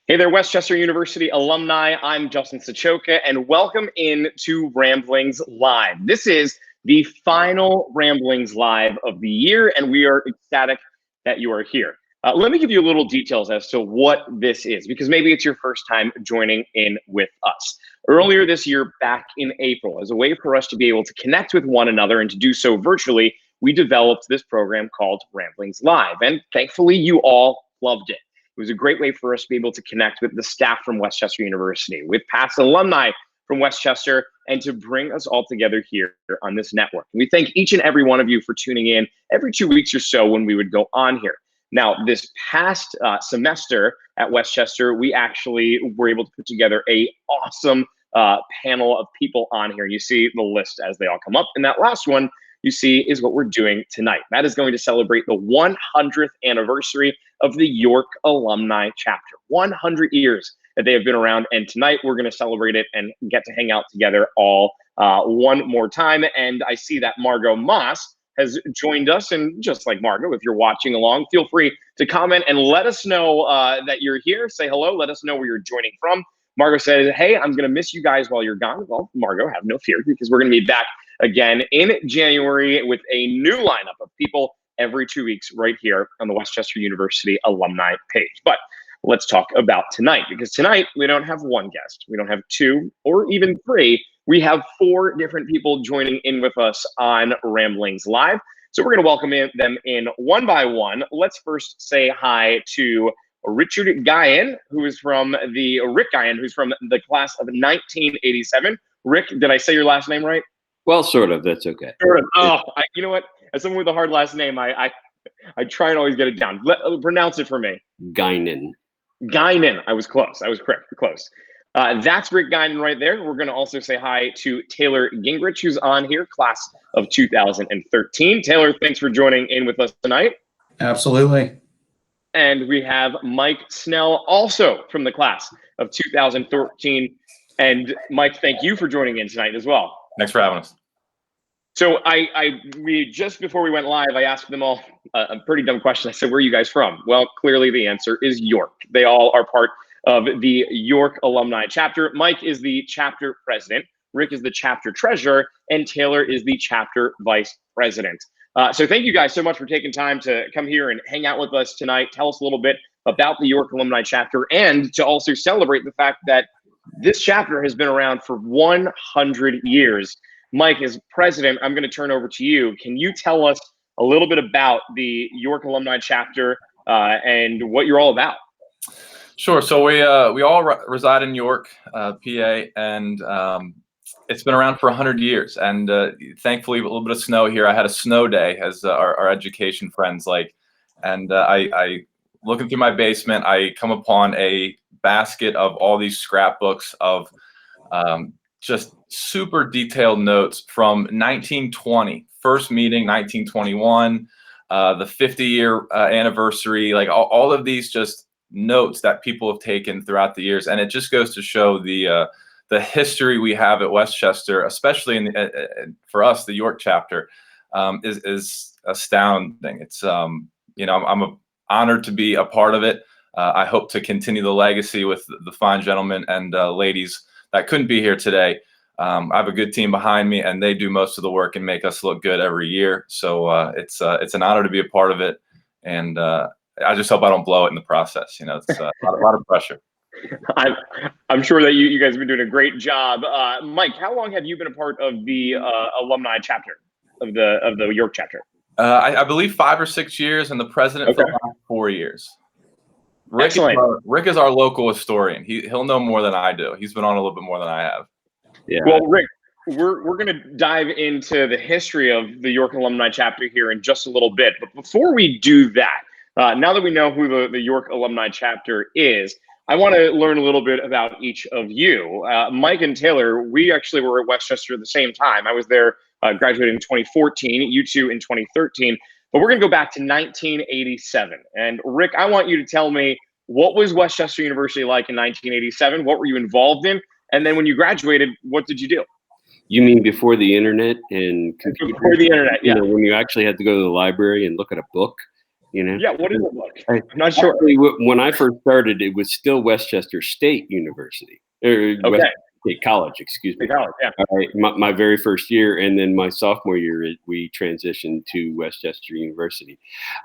Hey there, Westchester University alumni. I'm Justin Sachoka, and welcome in to Ramblings Live. This is the final Ramblings Live of the year, and we are ecstatic that you are here. Let me give you a little details as to what this is, because maybe it's your first time joining in with us. Earlier this year, back in April, as a way for us to be able to connect with one another and to do so virtually, we developed this program called Ramblings Live, and thankfully you all loved it. It was a great way for us to be able to connect with the staff from Westchester University, with past alumni from Westchester, and to bring us all together here on this network. We thank each and every one of you for tuning in every 2 weeks or so when we would go on here. Now, this past semester at Westchester, we actually were able to put together a awesome panel of people on here. You see the list as they all come up. And that last one you see is what we're doing tonight. That is going to celebrate the 100th anniversary of the York Alumni Chapter. 100 years that they have been around, and tonight we're going to celebrate it and get to hang out together all one more time. And I see that Margot Moss has joined us, and just like Margot, if you're watching along, feel free to comment and let us know that you're here. Say hello, let us know where you're joining from. Margot says, hey, I'm going to miss you guys while you're gone. Well, Margot, have no fear, because we're going to be back again in January with a new lineup of people every 2 weeks right here on the Westchester University alumni page. But let's talk about tonight, because tonight we don't have one guest. We don't have two or even three. We have four different people joining in with us on Ramblings Live. So we're going to welcome them in one by one. Let's first say hi to Richard Guyon, who's from Rick Guyon, who's from the class of 1987. Rick, did I say your last name right? Well, sort of. That's okay. Sort of. Oh, you know what? As someone with a hard last name, I try and always get it down. Pronounce it for me. Guinan. Guinan. I was close. I was correct. Close. That's Rick Guinan right there. We're going to also say hi to Taylor Gingrich, who's on here, class of 2013. Taylor, thanks for joining in with us tonight. Absolutely. And we have Mike Snell, also from the class of 2013. And Mike, thank you for joining in tonight as well. Thanks for having us. So we just before we went live, I asked them all a pretty dumb question. I said, where are you guys from? Well, clearly the answer is York. They all are part of the York Alumni Chapter. Mike is the chapter president, Rick is the chapter treasurer, and Taylor is the chapter vice president. So thank you guys so much for taking time to come here and hang out with us tonight. Tell us a little bit about the York Alumni Chapter, and to also celebrate the fact that this chapter has been around for 100 years. Mike, as president, I'm going to turn over to you. Can you tell us a little bit about the York Alumni Chapter and what you're all about? Sure. So we all reside in York, PA, and it's been around for 100 years. And thankfully, a little bit of snow here. I had a snow day, as our education friends like. And I looking through my basement, I come upon a basket of all these scrapbooks of just super detailed notes from 1920, first meeting, 1921, the 50-year anniversary, like all of these just notes that people have taken throughout the years. And it just goes to show the history we have at Westchester, especially for us, the York chapter, is astounding. It's, I'm honored to be a part of it. I hope to continue the legacy with the fine gentlemen and ladies that couldn't be here today. I have a good team behind me, and they do most of the work and make us look good every year. So it's an honor to be a part of it, and I just hope I don't blow it in the process. It's a lot of pressure. I'm sure that you guys have been doing a great job. Mike, how long have you been a part of the alumni chapter of the York chapter? I believe 5 or 6 years, and the president for the last 4 years. Rick is our local historian. He'll know more than I do. He's been on a little bit more than I have. Yeah. Well, Rick, we're going to dive into the history of the York Alumni Chapter here in just a little bit. But before we do that, now that we know who the York Alumni Chapter is, I want to learn a little bit about each of you. Mike and Taylor, we actually were at Westchester at the same time. I was there, graduated in 2014, you two in 2013. But we're going to go back to 1987. And Rick, I want you to tell me, what was Westchester University like in 1987? What were you involved in? And then when you graduated, what did you do? You mean before the internet and computers? Before the internet, yeah. When you actually had to go to the library and look at a book Yeah, what does it look? I, I'm not sure. actually, when I first started, it was still Westchester State University, or Okay, State College, excuse the me. college, yeah. All right, my very first year, and then my sophomore year, we transitioned to Westchester University.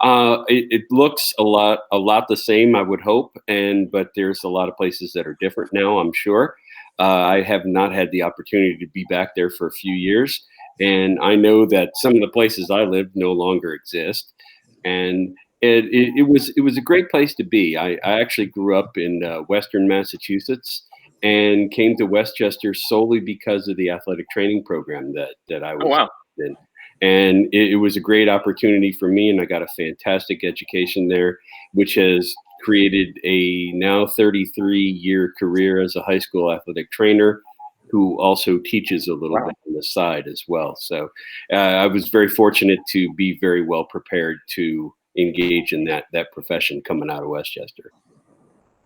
It looks a lot the same, I would hope, but there's a lot of places that are different now, I'm sure. I have not had the opportunity to be back there for a few years, and I know that some of the places I lived no longer exist, and it was a great place to be. I actually grew up in Western Massachusetts and came to Westchester solely because of the athletic training program that I Oh, was wow. in. And it was a great opportunity for me, and I got a fantastic education there, which has created a now 33-year career as a high school athletic trainer who also teaches a little Wow. bit on the side as well. So I was very fortunate to be very well prepared to engage in that profession coming out of Westchester.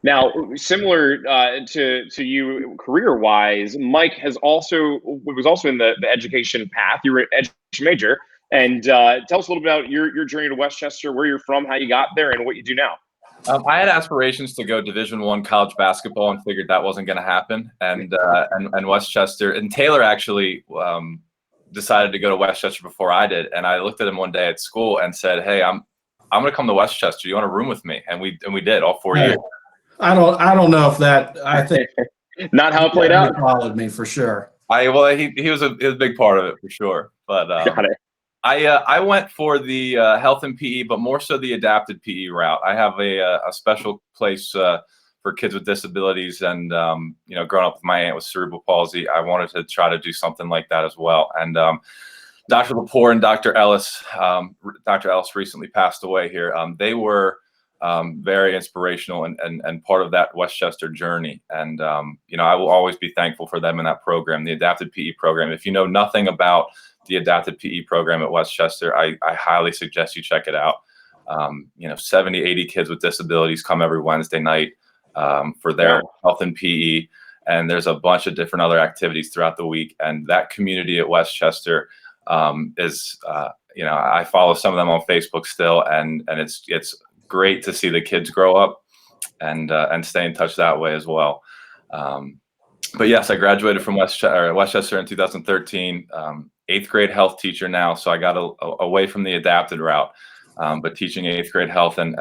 Now, similar to you career wise, Mike was also in the education path. You were an education major, and tell us a little about your journey to Westchester, where you're from, how you got there, and what you do now. I had aspirations to go Division I college basketball and figured that wasn't going to happen. And Westchester and Taylor actually decided to go to Westchester before I did. And I looked at him one day at school and said, "Hey, I'm going to come to Westchester. You want to room with me?" And we did all 4 years. I don't know if that. I think Not how it played out. Followed me for sure. He was a big part of it for sure. But Got it. I went for the health and PE, but more so the adapted PE route. I have a special place for kids with disabilities, and growing up with my aunt with cerebral palsy, I wanted to try to do something like that as well. And Dr. Lepore and Dr. Ellis, recently passed away here. They were very inspirational and part of that Westchester journey. And I will always be thankful for them in that program, the adapted PE program. If you know nothing about the adapted PE program at Westchester, I highly suggest you check it out. 70, 80 kids with disabilities come every Wednesday night for their health and PE. And there's a bunch of different other activities throughout the week. And that community at Westchester is, I follow some of them on Facebook still. And it's great to see the kids grow up and stay in touch that way as well. But yes, I graduated from Westchester in 2013. 8th grade health teacher now, so I got away from the adapted route, but teaching 8th grade health and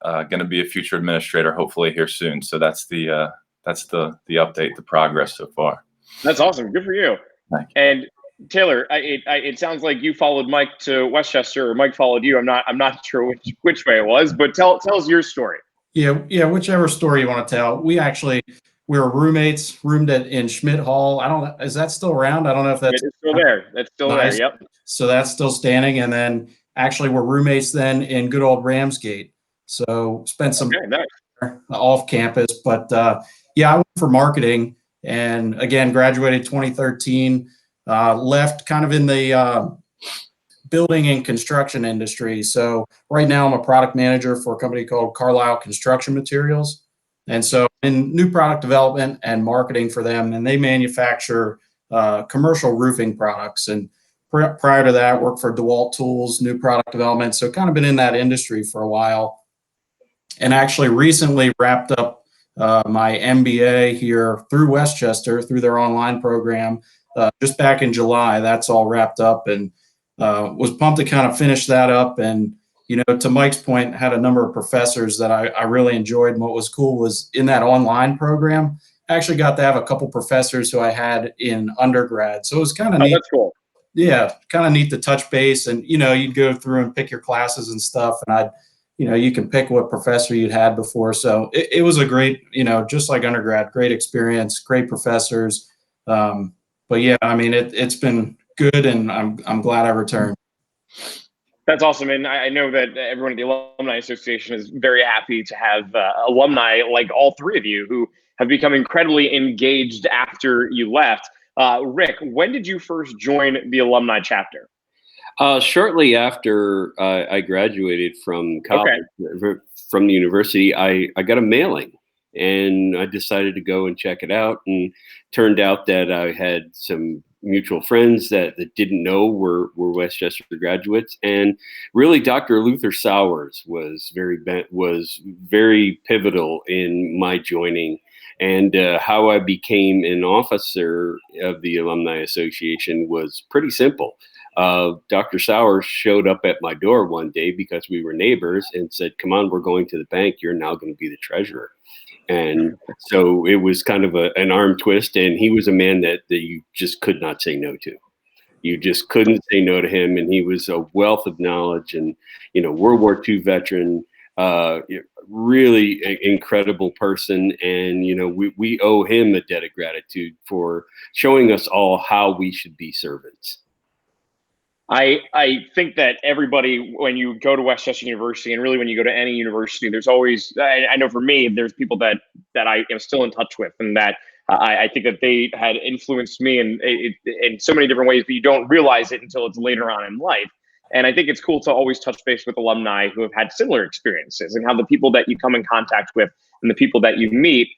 going to be a future administrator hopefully here soon. So that's the update, the progress so far. That's awesome. Good for you. Thank you. And Taylor, it sounds like you followed Mike to Westchester, or Mike followed you. I'm not sure which way it was, but tell us your story. Yeah, whichever story you want to tell. We were roommates, roomed in Schmidt Hall. Is that still around? I don't know if that's still there. That's still nice. there. Yep. So that's still standing. And then actually we're roommates then in good old Ramsgate. So spent some off campus, but I went for marketing, and again, graduated 2013, left kind of in the building and construction industry. So right now I'm a product manager for a company called Carlisle Construction Materials. And so in new product development and marketing for them, and they manufacture commercial roofing products. And prior to that, worked for DeWalt Tools, new product development. So kind of been in that industry for a while, and actually recently wrapped up my MBA here through Westchester, through their online program, just back in July. That's all wrapped up, and was pumped to kind of finish that up. And to Mike's point, had a number of professors that I really enjoyed. And what was cool was in that online program, I actually got to have a couple professors who I had in undergrad. So it was kind of neat. That's cool. Yeah, kind of neat to touch base. And, you'd go through and pick your classes and stuff. And you can pick what professor you'd had before. So it was a great, just like undergrad, great experience, great professors. But yeah, I mean, it's been good, and I'm glad I returned. That's awesome. And I know that everyone at the Alumni Association is very happy to have alumni like all three of you who have become incredibly engaged after you left. Rick, when did you first join the alumni chapter? Shortly after I graduated from college, from the university, I got a mailing, and I decided to go and check it out, and turned out that I had some mutual friends that didn't know were Westchester graduates. And really, Dr. Luther Sowers was very pivotal in my joining. And how I became an officer of the Alumni Association was pretty simple. Dr. Sowers showed up at my door one day because we were neighbors and said, "Come on, we're going to the bank. You're now going to be the treasurer." And so it was kind of an arm twist. And he was a man that you just could not say no to. You just couldn't say no to him. And he was a wealth of knowledge and, World War II veteran, really incredible person. And, we owe him a debt of gratitude for showing us all how we should be servants. I think that everybody, when you go to Westchester University, and really when you go to any university, there's always, I know for me, there's people that I am still in touch with, and that I think that they had influenced me in so many different ways, but you don't realize it until it's later on in life. And I think it's cool to always touch base with alumni who have had similar experiences, and how the people that you come in contact with and the people that you meet,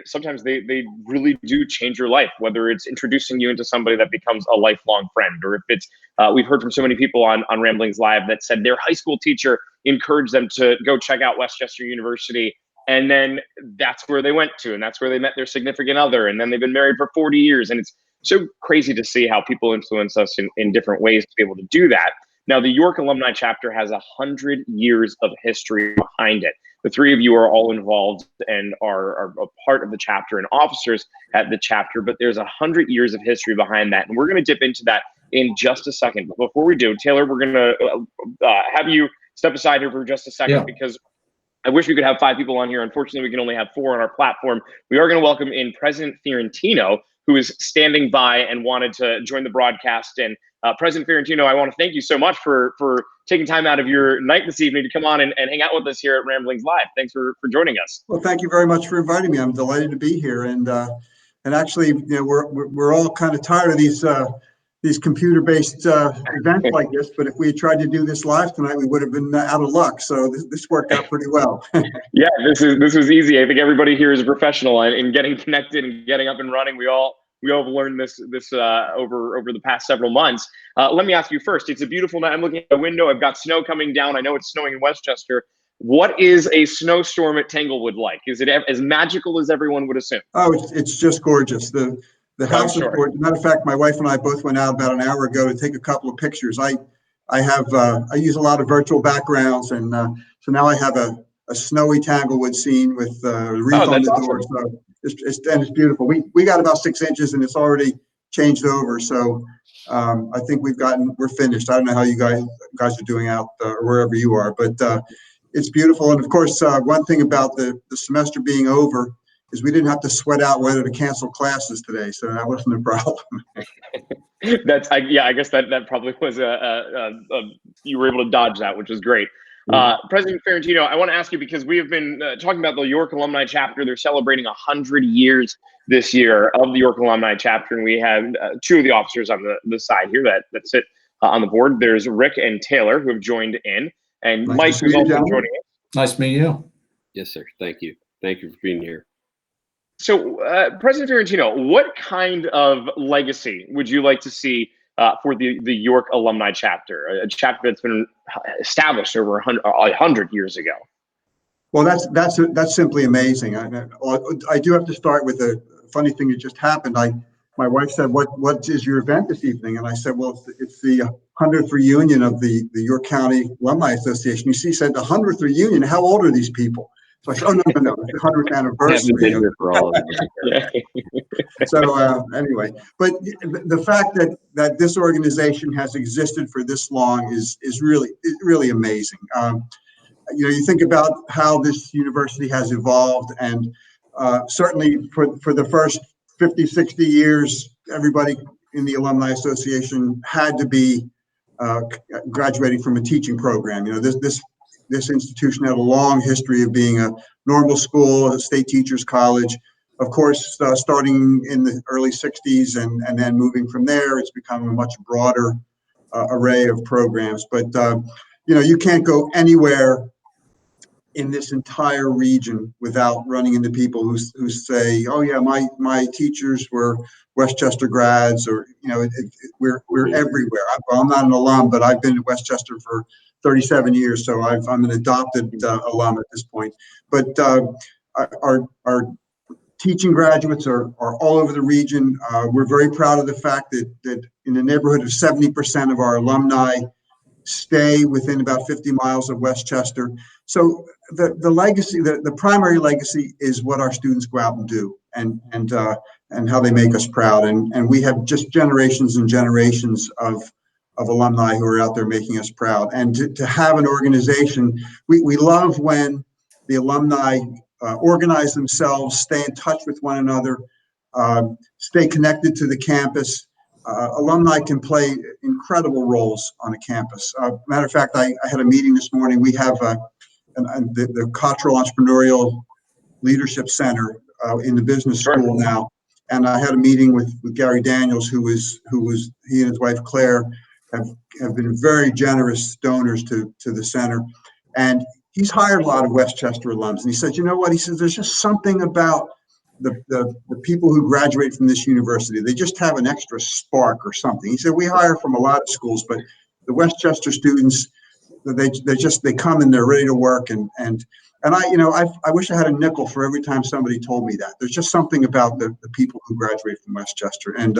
sometimes they really do change your life, whether it's introducing you into somebody that becomes a lifelong friend, or if it's, we've heard from so many people on Ramblings Live that said their high school teacher encouraged them to go check out Westchester University. And then that's where they went to, and that's where they met their significant other. And then they've been married for 40 years. And it's so crazy to see how people influence us in different ways to be able to do that. Now, the York Alumni Chapter has 100 years of history behind it. The three of you are all involved and are a part of the chapter and officers at the chapter, but there's 100 years of history behind that. And we're going to dip into that in just a second. But before we do, Taylor, we're going to have you step aside here for just a second, because I wish we could have 5 people on here. Unfortunately, we can only have 4 on our platform. We are going to welcome in President Fiorentino, who is standing by and wanted to join the broadcast. And President Fiorentino, I want to thank you so much for taking time out of your night this evening to come on and hang out with us here at Ramblings Live. Thanks for joining us. Well, thank you very much for inviting me. I'm delighted to be here. And actually, we're all kind of tired of these computer-based events like this. But if we had tried to do this live tonight, we would have been out of luck. So this worked out pretty well. Yeah, this was easy. I think everybody here is a professional in getting connected and getting up and running. We all have learned this over the past several months. Let me ask you first. It's a beautiful night. I'm looking at the window. I've got snow coming down. I know it's snowing in Westchester. What is a snowstorm at Tanglewood like? Is it as magical as everyone would assume? Oh, it's just gorgeous. The house is gorgeous. Matter of fact, my wife and I both went out about an hour ago to take a couple of pictures. I use a lot of virtual backgrounds, and so now I have a snowy Tanglewood scene with wreath on the door. So it's beautiful. We got about 6 inches, and it's already changed over. So I think we're finished. I don't know how you guys are doing out or wherever you are, but it's beautiful. And of course, one thing about the semester being over is we didn't have to sweat out whether to cancel classes today, so that wasn't a problem. I guess that probably was you were able to dodge that, which was great. President Fiorentino, I want to ask you, because we have been talking about the York Alumni Chapter. They're celebrating 100 years this year of the York Alumni Chapter, and we have 2 of the officers on the side here that sit on the board. There's Rick and Taylor, who have joined in, and Mike, who's also joining in. Nice to meet you. Yes, sir. Thank you. Thank you for being here. So, President Fiorentino, what kind of legacy would you like to see for the York Alumni Chapter, a chapter that's been established over 100 years ago? Well, that's simply amazing. I do have to start with a funny thing that just happened. My wife said, "What is your event this evening?" And I said, "Well, it's the 100th reunion of the York County Alumni Association." She said, "The 100th reunion? How old are these people?" So I said, "Oh, no, it's the 100th anniversary." So anyway, but the fact that this organization has existed for this long is really amazing. You think about how this university has evolved, and certainly for the first 50, 60 years, everybody in the Alumni Association had to be graduating from a teaching program. This institution had a long history of being a normal school, a state teachers college. Of course, starting in the early 60s and then moving from there, it's become a much broader array of programs. But, you can't go anywhere in this entire region without running into people who say, "Oh yeah, my teachers were Westchester grads," or we're everywhere. I'm not an alum, but I've been at Westchester for 37 years, so I'm an adopted alum at this point. But our teaching graduates are all over the region. We're very proud of the fact that in the neighborhood of 70% of our alumni stay within about 50 miles of Westchester. So the legacy, the primary legacy is what our students go out and do, and how they make us proud. And we have just generations and generations of alumni who are out there making us proud. And to have an organization, we love when the alumni organize themselves, stay in touch with one another, stay connected to the campus. Alumni can play incredible roles on a campus. Matter of fact, I had a meeting this morning. We have the Cottrell Entrepreneurial Leadership Center in the business school now, and I had a meeting with Gary Daniels, who he and his wife Claire have been very generous donors to the center, and he's hired a lot of Westchester alums. And he said, you know what? He says there's just something about the people who graduate from this university. They just have an extra spark or something. He said we hire from a lot of schools, but the Westchester students, they come and they're ready to work. And I wish I had a nickel for every time somebody told me that. There's just something about the people who graduate from Westchester. And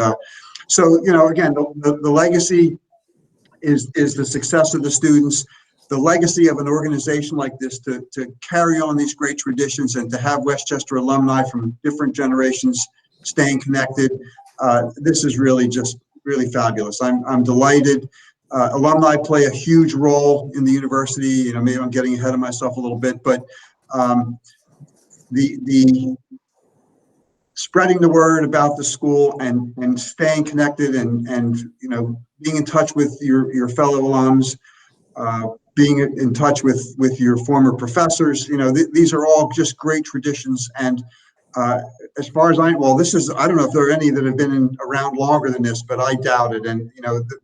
so again, the legacy is the success of the students. The legacy of an organization like this to carry on these great traditions and to have Westchester alumni from different generations staying connected. This is really fabulous. I'm delighted. Alumni play a huge role in the university. Maybe I'm getting ahead of myself a little bit, but the spreading the word about the school and staying connected and being in touch with your fellow alums, being in touch with your former professors, these are all just great traditions. And as far as I don't know if there are any that have been around longer than this, but I doubt it. And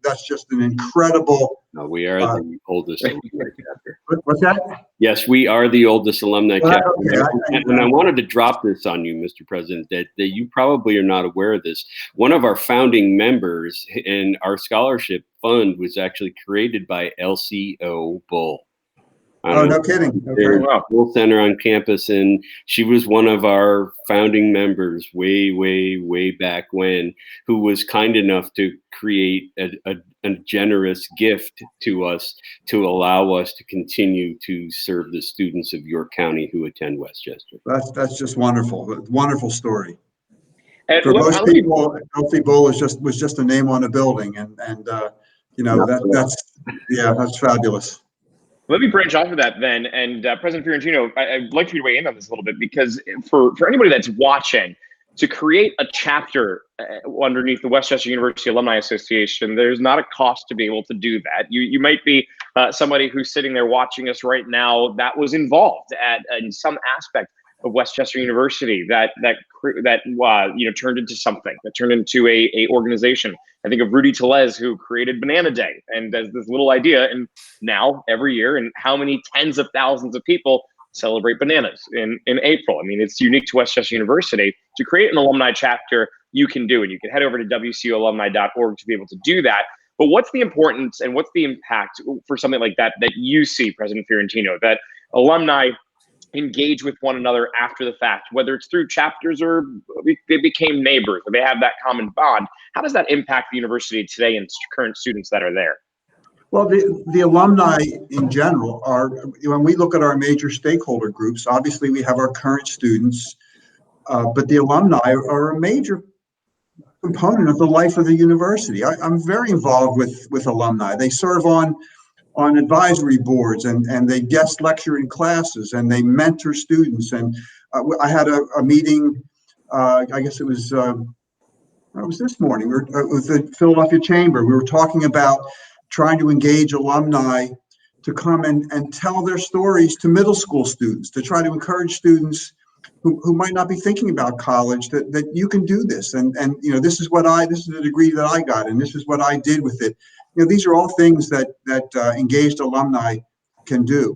that's just an incredible. No, we are the oldest alumni chapter. What's that? Yes, we are the oldest alumni chapter. Okay. And I wanted to drop this on you, Mr. President, that you probably are not aware of this. One of our founding members in our scholarship fund was actually created by LCO Bull. Oh, no kidding. There's a Bull Center on campus, and she was one of our founding members way, way, way back when, who was kind enough to create a generous gift to us to allow us to continue to serve the students of York County who attend Westchester. That's just wonderful. Wonderful story. And for most people, LC Bull was just a name on a building, and that's fabulous. Let me branch off of that then. And President Fiorentino, I'd like for you to weigh in on this a little bit, because for anybody that's watching, to create a chapter underneath the Westchester University Alumni Association, there's not a cost to be able to do that. You might be somebody who's sitting there watching us right now that was involved in some aspect of Westchester University that turned into something, that turned into a organization. I think of Rudy Tellez, who created Banana Day and does this little idea, and now every year, and how many tens of thousands of people celebrate bananas in April. I mean, it's unique to Westchester University. To create an alumni chapter, you can do, and you can head over to wcualumni.org to be able to do that. But what's the importance and what's the impact for something like that you see, President Fiorentino, that alumni engage with one another after the fact, whether it's through chapters or they became neighbors or they have that common bond? How does that impact the university today and current students that are there? Well, the alumni in general are, when we look at our major stakeholder groups, obviously we have our current students, but the alumni are a major component of the life of the university. I'm very involved with alumni. They serve on advisory boards, and they guest lecture in classes, and they mentor students. And I had a meeting, I guess it was this morning, with the Philadelphia Chamber. We were talking about trying to engage alumni to come and tell their stories to middle school students, to try to encourage students who might not be thinking about college that you can do this. And this is the degree that I got, and this is what I did with it. These are all things that engaged alumni can do.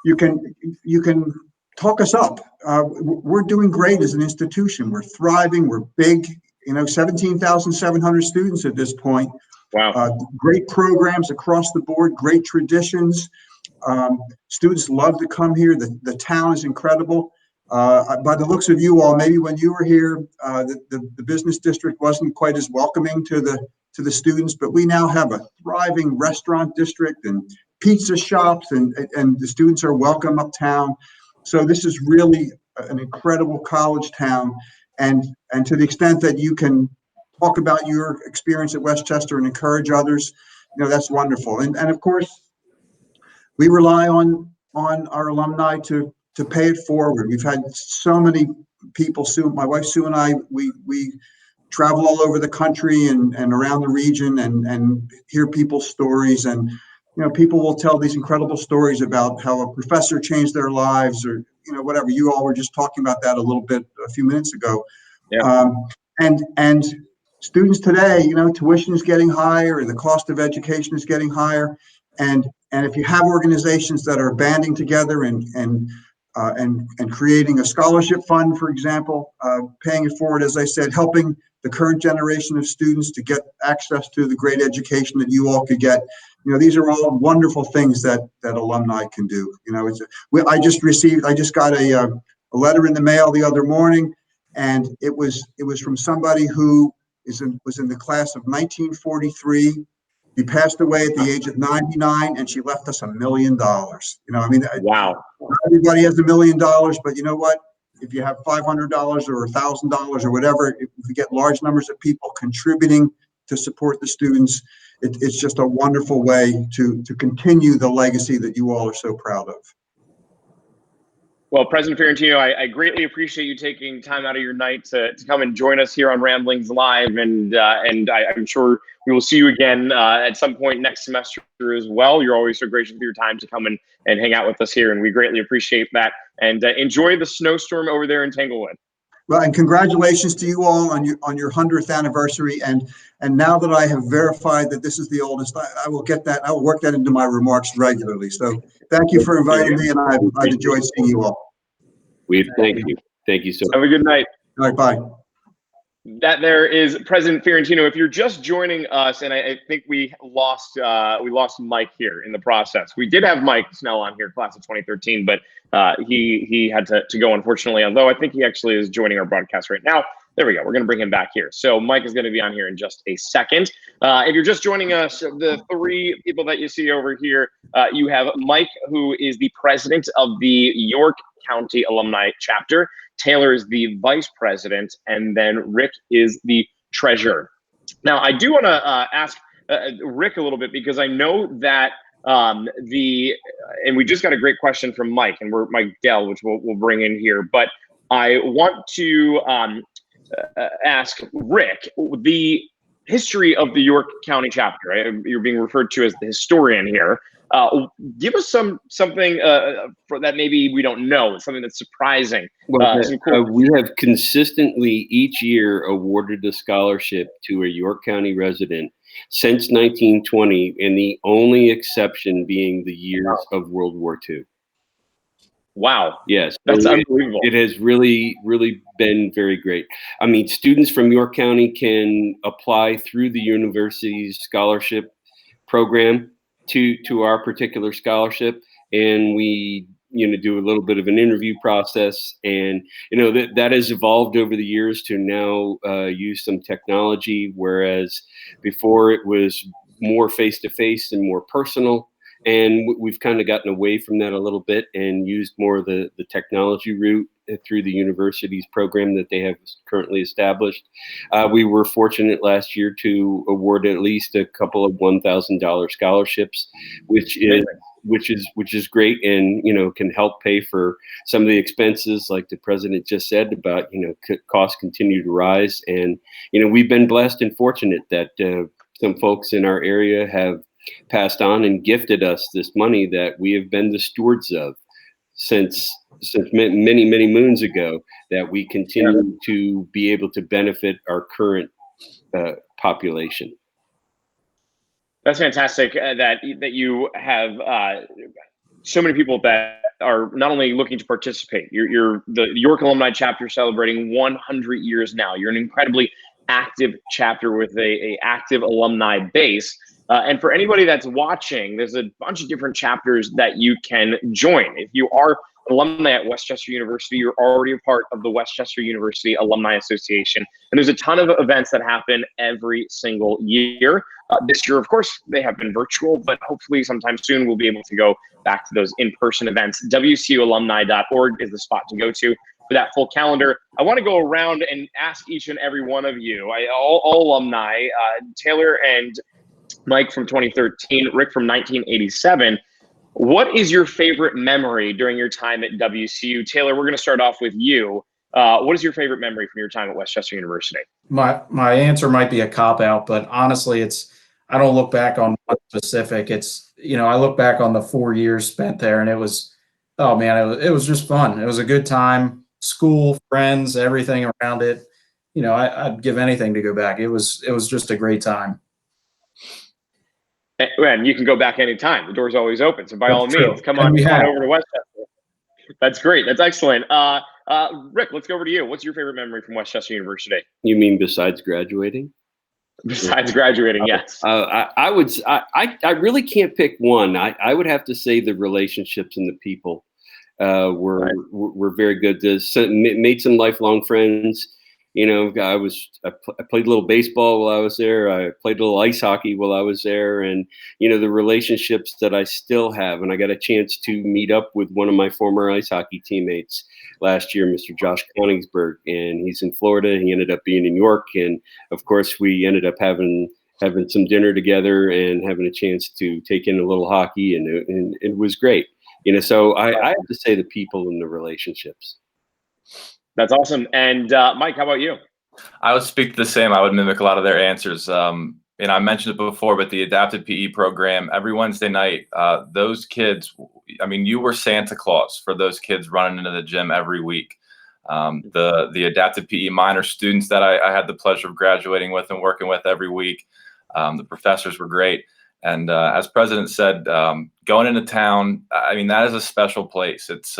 you can talk us up. We're doing great as an institution. We're thriving. We're big. 17,700 students at this point. Wow. Great programs across the board. Great traditions. Students love to come here. The town is incredible. By the looks of you all, maybe when you were here, the business district wasn't quite as welcoming to the students, but we now have a thriving restaurant district and pizza shops, and the students are welcome uptown. So this is really an incredible college town, and to the extent that you can talk about your experience at West Chester and encourage others, that's wonderful. And of course, we rely on our alumni to pay it forward. We've had so many people. Sue, my wife Sue, and I, we travel all over the country and around the region and hear people's stories. And people will tell these incredible stories about how a professor changed their lives, or whatever. You all were just talking about that a little bit a few minutes ago. Yeah. And students today, tuition is getting higher, and the cost of education is getting higher. And if you have organizations that are banding together and creating a scholarship fund, for example, paying it forward, as I said, helping the current generation of students to get access to the great education that you all could get. These are all wonderful things that alumni can do. I just got a letter in the mail the other morning, and it was from somebody who was in the class of 1943. He passed away at the age of 99, and she left us $1 million. Wow. Not everybody has $1 million, but you know what? If you have $500 or $1,000 or whatever, if you get large numbers of people contributing to support the students, it's just a wonderful way to continue the legacy that you all are so proud of. Well, President Fiorentino, I greatly appreciate you taking time out of your night to come and join us here on Ramblings Live, and I'm sure we will see you again at some point next semester as well. You're always so gracious with your time to come and hang out with us here, and we greatly appreciate that. And enjoy the snowstorm over there in Tanglewood. Well, and congratulations to you all on your 100th anniversary. And now that I have verified that this is the oldest, I will get that. I will work that into my remarks regularly. So thank you for inviting me, and I've enjoyed seeing you all. Thank you. Thank you so much. Have a good night. All right, bye. That there is President Fiorentino. If you're just joining us, and I think we lost Mike here in the process. We did have Mike Snell on here, class of 2013, but he had to go, unfortunately, although I think he actually is joining our broadcast right now. There we go. We're going to bring him back here. So Mike is going to be on here in just a second. If you're just joining us, the three people that you see over here, you have Mike, who is the president of the York County Alumni Chapter. Taylor is the vice president, and then Rick is the treasurer. Now, I do want to ask Rick a little bit, because I know that and we just got a great question from Mike, and Mike Dell, which we'll bring in here. But I want to ask Rick the history of the York County chapter. Right? You're being referred to as the historian here. Give us something that maybe we don't know, something that's surprising. Well, we have consistently each year awarded a scholarship to a York County resident since 1920, and the only exception being the years of World War II. Wow. Yes. That's unbelievable. It has really, really been very great. I mean, students from York County can apply through the university's scholarship program to our particular scholarship, and we do a little bit of an interview process, and that has evolved over the years to now use some technology, whereas before it was more face-to-face and more personal, and we've kind of gotten away from that a little bit and used more of the technology route through the university's program that they have currently established. We were fortunate last year to award at least a couple of $1,000 scholarships, which is great, and can help pay for some of the expenses, like the president just said about costs continue to rise, and we've been blessed and fortunate that some folks in our area have passed on and gifted us this money that we have been the stewards of since many, many moons ago, that we continue to be able to benefit our current population. That's fantastic that you have so many people that are not only looking to participate. You're the York Alumni Chapter celebrating 100 years now. You're an incredibly active chapter with a active alumni base. And for anybody that's watching, there's a bunch of different chapters that you can join. If you are alumni at West Chester University, you're already a part of the West Chester University Alumni Association. And there's a ton of events that happen every single year. This year, of course, they have been virtual, but hopefully sometime soon we'll be able to go back to those in-person events. WCUalumni.org is the spot to go to for that full calendar. I want to go around and ask each and every one of you, all alumni, Taylor and Mike from 2013, Rick from 1987. What is your favorite memory during your time at WCU? Taylor, we're going to start off with you. What is your favorite memory from your time at West Chester University? My answer might be a cop-out, but honestly, I don't look back on one specific. I look back on the 4 years spent there, and it was just fun. It was a good time. School, friends, everything around it. I'd give anything to go back. It was just a great time. And you can go back anytime. The door's always open. So by all means, come on over to West Chester. That's great. That's excellent. Rick, let's go over to you. What's your favorite memory from West Chester University? You mean besides graduating? Besides graduating, yes. I really can't pick one. I would have to say the relationships and the people were very good. Made some lifelong friends. I played a little baseball while I was there. I played a little ice hockey while I was there, and the relationships that I still have. And I got a chance to meet up with one of my former ice hockey teammates last year, Mr. Josh Koningsberg, and he's in Florida. He ended up being in York, and of course, we ended up having some dinner together and having a chance to take in a little hockey, and it was great. So I have to say the people and the relationships. That's awesome. And Mike, how about you? I would speak the same. I would mimic a lot of their answers. I mentioned it before, but the adapted PE program, every Wednesday night, those kids, you were Santa Claus for those kids running into the gym every week. The adapted PE minor students that I had the pleasure of graduating with and working with every week, the professors were great. And as President said, going into town, that is a special place. It's,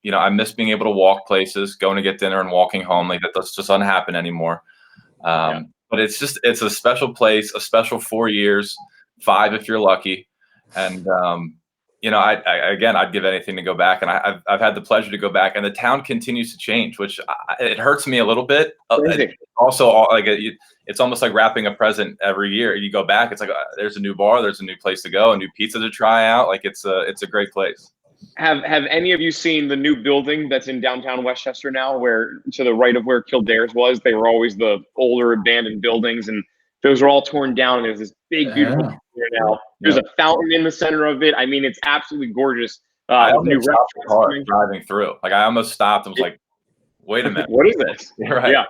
I miss being able to walk places, going to get dinner and walking home. Like that just doesn't happen anymore. But it's a special place, a special 4 years, 5 if you're lucky. And, I'd give anything to go back. And I've had the pleasure to go back, and the town continues to change, which it hurts me a little bit. Also, it's almost like wrapping a present every year. You go back, it's like there's a new bar, there's a new place to go, a new pizza to try out. Like it's a great place. Have any of you seen the new building that's in downtown West Chester now, where to the right of where Kildare's was? They were always the older abandoned buildings, and those are all torn down. And there's this big, beautiful here now. There's a fountain in the center of it. It's absolutely gorgeous. I almost stopped the car driving through. Like I almost stopped and was like, "Wait a minute, what is this?" Right. Yeah,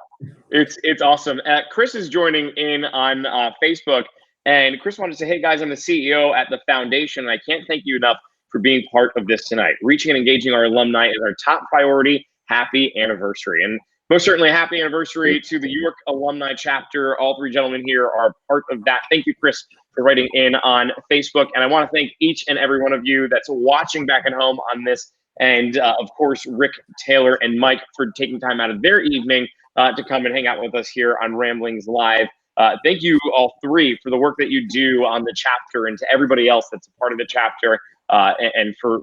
it's awesome. Chris is joining in on Facebook, and Chris wanted to say, "Hey guys, I'm the CEO at the foundation, and I can't thank you enough for being part of this tonight. Reaching and engaging our alumni is our top priority. Happy anniversary." And most certainly happy anniversary to the York Alumni Chapter. All three gentlemen here are part of that. Thank you, Chris, for writing in on Facebook. And I want to thank each and every one of you that's watching back at home on this. And of course, Rick, Taylor, and Mike for taking time out of their evening to come and hang out with us here on Ramblings Live. Thank you all three for the work that you do on the chapter, and to everybody else that's a part of the chapter. And for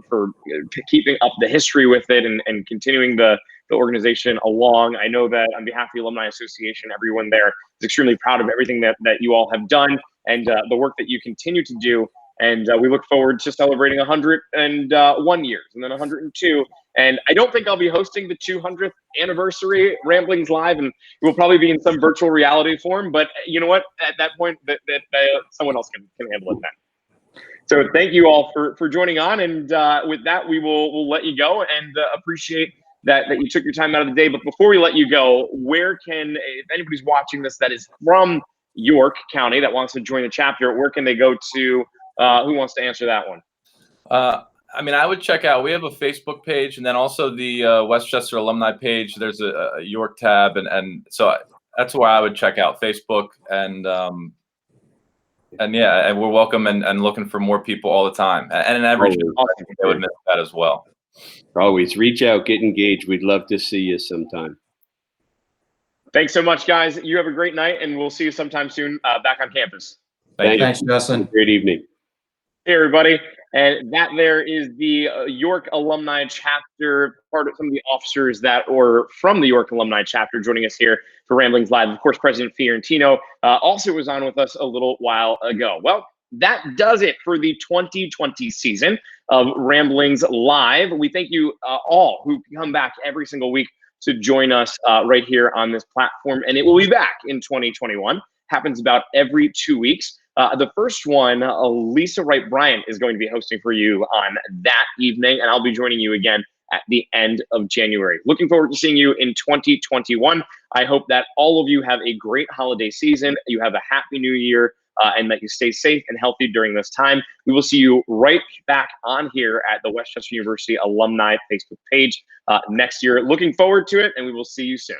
keeping up the history with it and continuing the organization along. I know that on behalf of the Alumni Association, everyone there is extremely proud of everything that you all have done and the work that you continue to do. And we look forward to celebrating 101 years and then 102. And I don't think I'll be hosting the 200th anniversary Ramblings Live, and it will probably be in some virtual reality form. But you know what? At that point, that someone else can handle it then. So thank you all for joining on. And with that, we'll let you go, and appreciate that you took your time out of the day. But before we let you go, where can, if anybody's watching this that is from York County that wants to join the chapter, where can they go to? Who wants to answer that one? I would check out, we have a Facebook page, and then also the West Chester alumni page. There's a York tab, and so that's where I would check out Facebook. And yeah, and we're welcome and looking for more people all the time. And in every show, I think they would miss that as well. Always reach out, get engaged. We'd love to see you sometime. Thanks so much, guys. You have a great night, and we'll see you sometime soon back on campus. Thanks, Justin. Great evening. Hey, everybody. And that there is the York Alumni Chapter, part of some of the officers that or from the York Alumni Chapter joining us here for Ramblings Live. Of course, President Fiorentino also was on with us a little while ago. Well, that does it for the 2020 season of Ramblings Live. We thank you all who come back every single week to join us right here on this platform. And it will be back in 2021. Happens about every 2 weeks. The first one, Lisa Wright Bryant is going to be hosting for you on that evening, and I'll be joining you again at the end of January. Looking forward to seeing you in 2021. I hope that all of you have a great holiday season, you have a happy new year, and that you stay safe and healthy during this time. We will see you right back on here at the West Chester University Alumni Facebook page next year. Looking forward to it, and we will see you soon.